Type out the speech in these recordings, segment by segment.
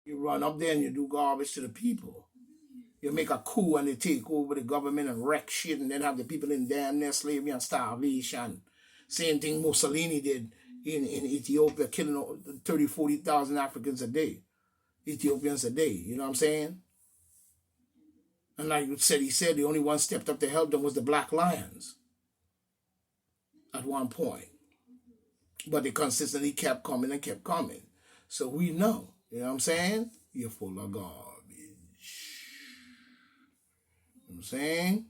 You run up there and you do garbage to the people. You make a coup and they take over the government and wreck shit and then have the people in damn near slavery and starvation. Same thing Mussolini did in Ethiopia, killing 30, 40,000 Africans a day, Ethiopians a day. You know what I'm saying? And like you said, he said the only one stepped up to help them was the Black Lions at one point. But they consistently kept coming and kept coming. So we know, you know what I'm saying? You're full of garbage. You know what I'm saying?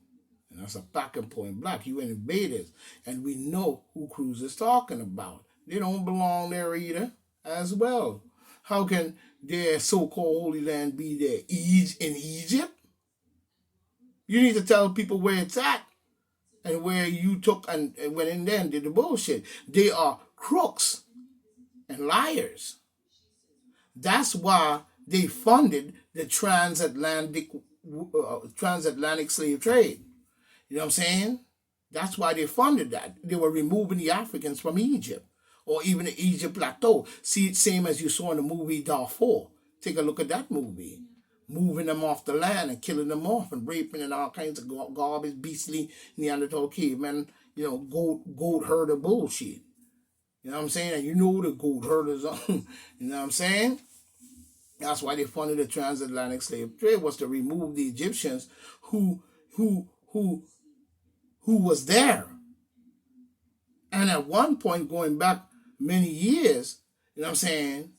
And that's a packing point black. You invaders. And we know who Cruz is talking about. They don't belong there either as well. How can their so-called Holy Land be there? In Egypt? You need to tell people where it's at and where you took and went in there and did the bullshit. They are crooks and liars. That's why they funded the transatlantic slave trade. You know what I'm saying? That's why they funded that. They were removing the Africans from Egypt or even the Egypt plateau. See, same as you saw in the movie Darfur. Take a look at that movie. Moving them off the land and killing them off and raping and all kinds of garbage, beastly Neanderthal cavemen, goat herder bullshit. You know what I'm saying? And you know the goat herders are. You know what I'm saying? That's why they funded the transatlantic slave trade, was to remove the Egyptians who was there. And at one point, going back many years, you know what I'm saying?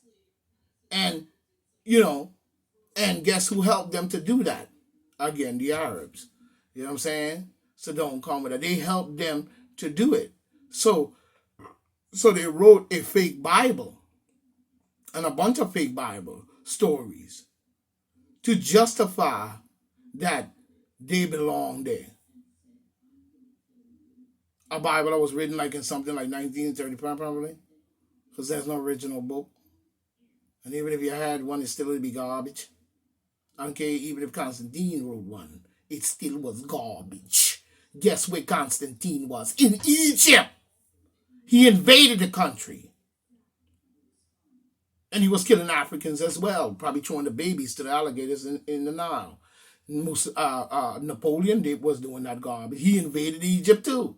And, and guess who helped them to do that? Again, the Arabs. You know what I'm saying? So don't come with that. They helped them to do it. So they wrote a fake Bible and a bunch of fake Bible stories to justify that they belong there. A Bible that was written like in something like 1935 probably, because there's no original book. And even if you had one, it still would be garbage. Okay, even if Constantine wrote one, it still was garbage. Guess where Constantine was? In Egypt. He invaded the country. And he was killing Africans as well, probably throwing the babies to the alligators in the Nile. Napoleon was doing that garbage. He invaded Egypt too.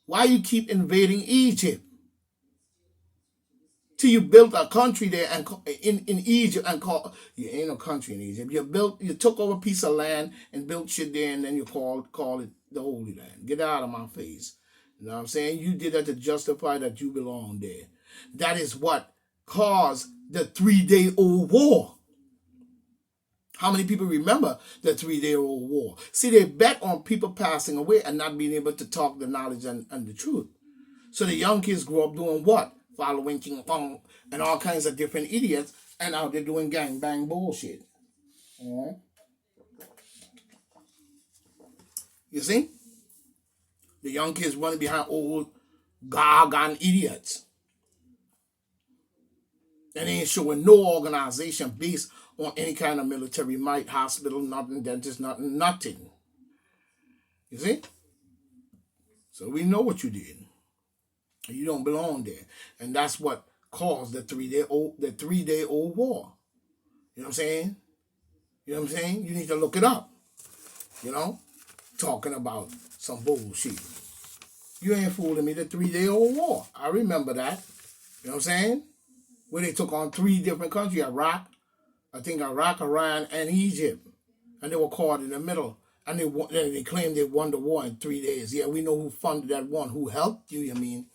Why you keep invading Egypt? Till you built a country there and in Egypt and call you ain't no country in Egypt. You took over a piece of land and built shit there and then you call it the Holy Land. Get out of my face. You know what I'm saying? You did that to justify that you belong there. That is what caused the 3-day-old war. How many people remember the 3-day-old war? See, they bet on people passing away and not being able to talk the knowledge and the truth. So the young kids grew up doing what? Following King Kong and all kinds of different idiots, and out there doing gangbang bullshit. All right? You see? The young kids running behind old gargan idiots. And they ain't showing no organization based on any kind of military might, hospital, nothing, dentist, nothing. You see? So we know what you did. You don't belong there. And that's what caused the 3-day-old war. You know what I'm saying? You know what I'm saying? You need to look it up. Talking about some bullshit. You ain't fooling me, the 3-day-old war. I remember that. You know what I'm saying? Where they took on 3 different countries, Iraq, Iran, and Egypt. And they were caught in the middle. And they claimed they won the war in 3 days. Yeah, we know who funded that one. Who helped you, you mean?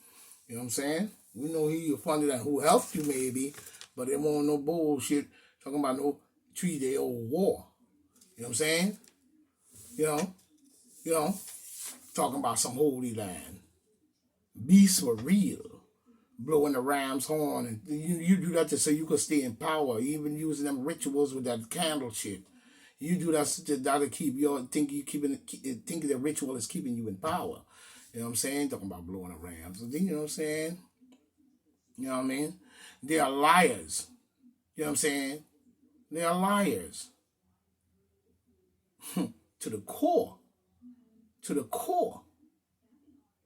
You know what I'm saying? We know who you funded and who helped you maybe. But it won't no bullshit talking about no 3-day-old war. You know what I'm saying? Talking about some Holy Land. Beasts were real. Blowing the ram's horn, and you do that so you could stay in power. Even using them rituals with that candle shit. You do that to keep think the ritual is keeping you in power. You know what I'm saying? Talking about blowing the rams. You know what I'm saying? You know what I mean? They are liars. You know what I'm saying? They are liars. To the core. To the core.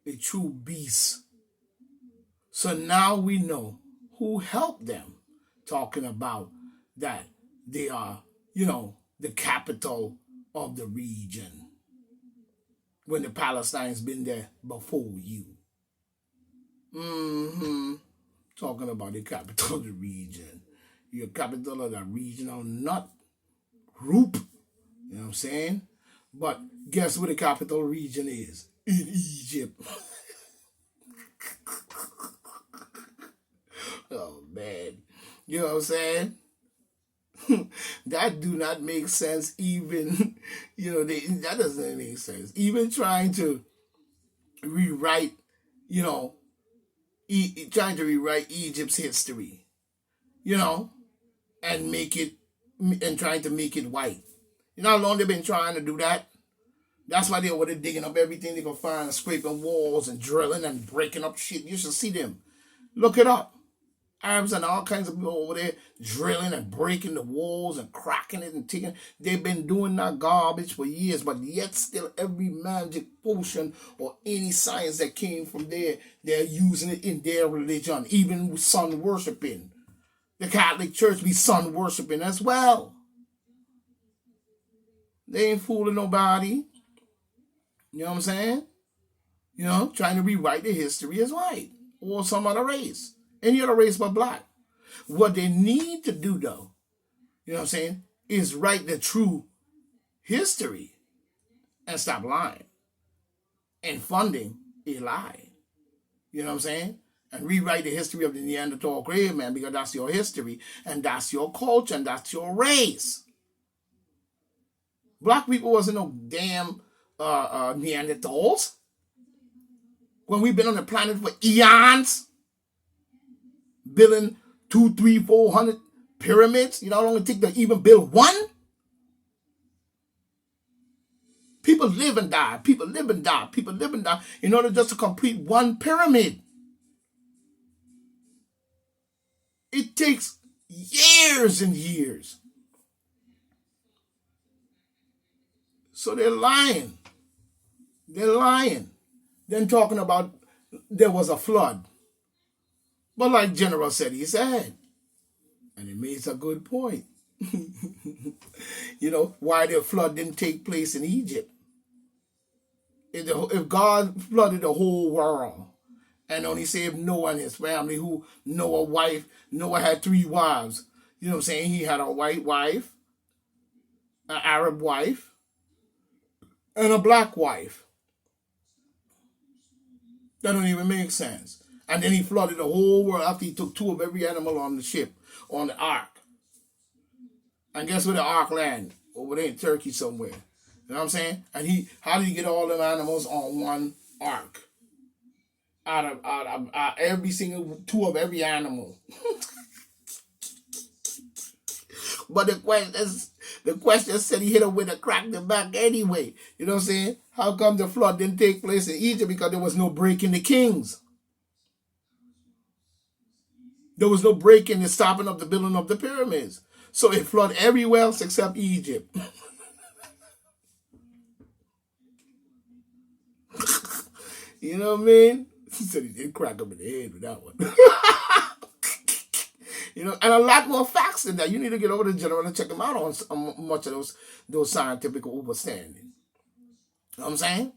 A true beast. So now we know who helped them, talking about that they are, the capital of the region when the Palestine's been there before you. Talking about the capital of the region. You're capital of the regional nut group. You know what I'm saying? But guess where the capital region is? In Egypt. Oh, man. You know what I'm saying? That do not make sense even, that doesn't make sense. Even trying to rewrite, trying to rewrite Egypt's history, and trying to make it white. You know how long they've been trying to do that? That's why they're over there digging up everything they can find, scraping walls and drilling and breaking up shit. You should see them. Look it up. Arabs and all kinds of people over there drilling and breaking the walls and cracking it and taking. They've been doing that garbage for years, but yet still every magic potion or any science that came from there, they're using it in their religion, even sun worshiping. The Catholic Church be sun worshiping as well. They ain't fooling nobody. You know what I'm saying? Trying to rewrite the history as white or some other race. Any other race but black. What they need to do, though, you know what I'm saying, is write the true history and stop lying and funding a lie. You know what I'm saying? And rewrite the history of the Neanderthal caveman, because that's your history and that's your culture and that's your race. Black people wasn't no damn Neanderthals. When we've been on the planet for eons, building 200, 300, 400 pyramids. You know how long it take to even build one? People live and die. People live and die. People live and die in order just to complete one pyramid. It takes years and years. So they're lying. They're lying. Then talking about there was a flood. But like General said, he said, and he made a good point. Why the flood didn't take place in Egypt. If God flooded the whole world and only saved Noah and his family, Noah had 3 wives. You know what I'm saying? He had a white wife, an Arab wife, and a black wife. That don't even make sense. And then he flooded the whole world after he took 2 of every animal on the ship, on the ark. And guess where the ark landed? Over there in Turkey somewhere. You know what I'm saying? And how did he get all them animals on one ark? Out of every single 2 of every animal. But the question said he hit him with a crack in the back anyway. You know what I'm saying? How come the flood didn't take place in Egypt? Because there was no break in the kings. There was no break in the stopping of the building of the pyramids. So it flooded everywhere else except Egypt. You know what I mean? He said he did crack him in the head with that one. And a lot more facts than that. You need to get over to the General and check him out on much of those scientific overstanding. You know what I'm saying?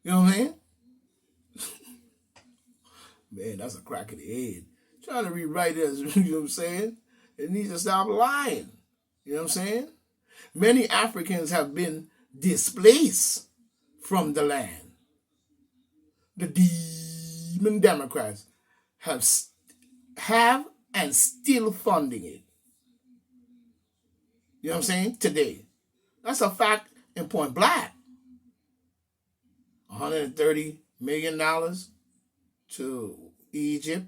You know what I'm saying? Man, that's a crack in the head. Trying to rewrite it, you know what I'm saying? It needs to stop lying. You know what I'm saying? Many Africans have been displaced from the land. The demon Democrats have and still funding it. You know what I'm saying? Today. That's a fact in point blank. $130 million to Egypt.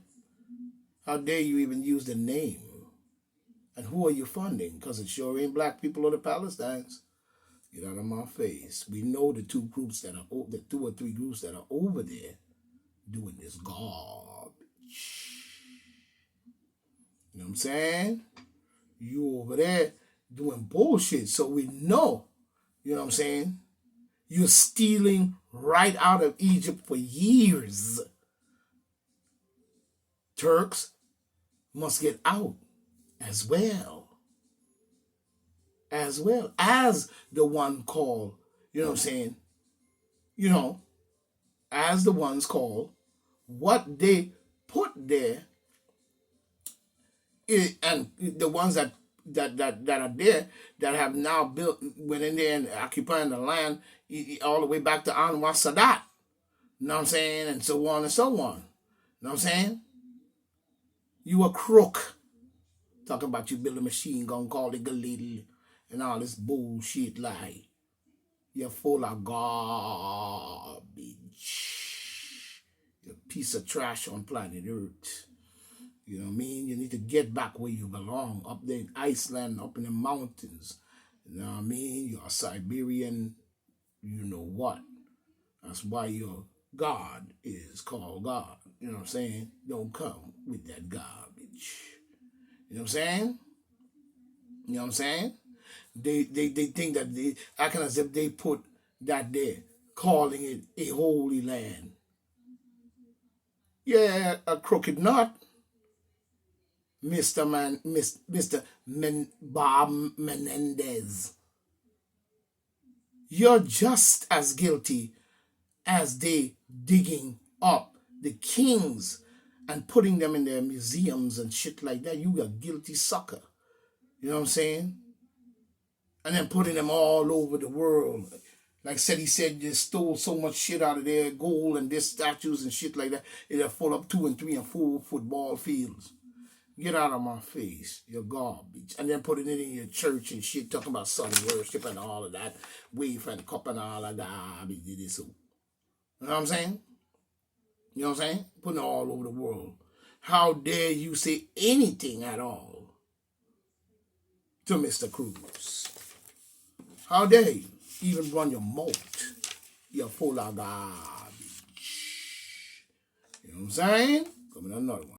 How dare you even use the name? And who are you funding? Because it sure ain't black people or the Palestinians. Get out of my face. We know the 2 groups that are the 2 or 3 groups that are over there doing this garbage. You know what I'm saying? You over there doing bullshit. So we know, you know what I'm saying? You're stealing right out of Egypt for years. Turks must get out. as well. As well as the one called, you know what I'm saying? You know, as the ones called, what they put there, and the ones that are there that have now built, went in there and occupying the land all the way back to Anwar Sadat. You know what I'm saying? And so on and so on. You know what I'm saying? You a crook. Talking about you build a machine gun, call it Galil, and all this bullshit lie. You're full of garbage. You're a piece of trash on planet Earth. You know what I mean? You need to get back where you belong, up there in Iceland, up in the mountains. You know what I mean? You're a Siberian, you know what. That's why your God is called God. You know what I'm saying? Don't come with that garbage. You know what I'm saying? You know what I'm saying? They think that they acting as if they put that there, calling it a holy land. Yeah, a crooked knot. Mr. Bob Menendez. You're just as guilty as they digging up the kings and putting them in their museums and shit like that. You a guilty sucker. You know what I'm saying? And then putting them all over the world. Like he said they stole so much shit out of their gold and their statues and shit like that. It'll fill up 2 and 3 and 4 football fields. Get out of my face, you're garbage. And then putting it in your church and shit, talking about sun worship and all of that, wave and cup and all of that garbage. You know what I'm saying? You know what I'm saying? Putting it all over the world. How dare you say anything at all to Mr. Cruz? How dare you even run your mouth? You're full of garbage. You know what I'm saying? Coming another one.